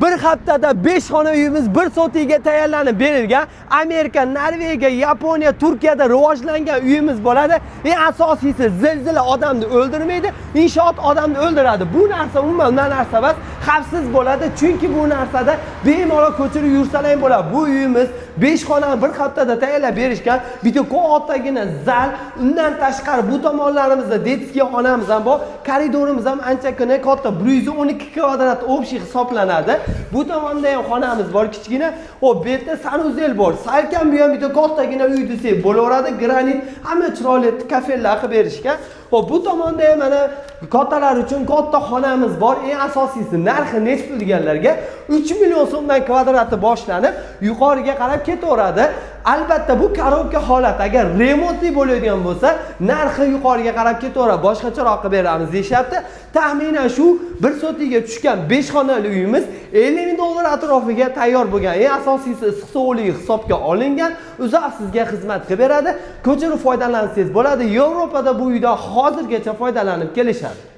Bir haftada 5 xona uyimiz 1 sotiga tayyorlanib berilgan. Amerika, Norvegiya, Yaponiya, Turkiyada rivojlangan uyimiz bo'ladi. Eng asosiysi zilzila odamni o'ldirmaydi, inshoot odamni o'ldiradi. Bu narsa umuman narsa emas, xavfsiz bo'ladi. Chunki bu narsada bemalol ko'chirib yursalar bo'ladi. Bu uyimiz 5 xonani bir haftada tayyorlab berishgan. Bitta kattagina zal, undan tashqari bu tomonlarimizda detskiy xonamiz ham bor. Koridorimiz ham anchagina katta, 112 kvadrat общий hisoblanadi. Bu tomonda ham xonamiz bor, kichkina. Xo'p, bu yerda sanuzel bor. Salkam bu ham bitta kattagina uy desak bo'laveradi. Granit, hamma chiroyli kafellar qilib berishgan. Xo'p, bu tomonda ham mana kattalar uchun katta xonamiz bor. Eng asosiysi narxi nechta deganlarga 3 million so'mdan kvadrati boshlanib, yuqoriga qarab ketaveradi. Albatta bu korobka holat. Agar remontli bo'ladigan bo'lsa, narxi yuqoriga qarab ketaveradi. Boshqacharoq qilib beramiz deyapti. Taxminan shu 1 sotiga tushgan 5 xonali uyimiz 50 ming dollar atrofiga tayyor bo'lgan. Eng asosiysi issiq sovuqligi hisobga olingan. Uzoq sizga xizmat qilib beradi. Ko'chirib foydalansangiz bo'ladi. Yevropada bu uydan hozirgacha foydalanib kelishadi.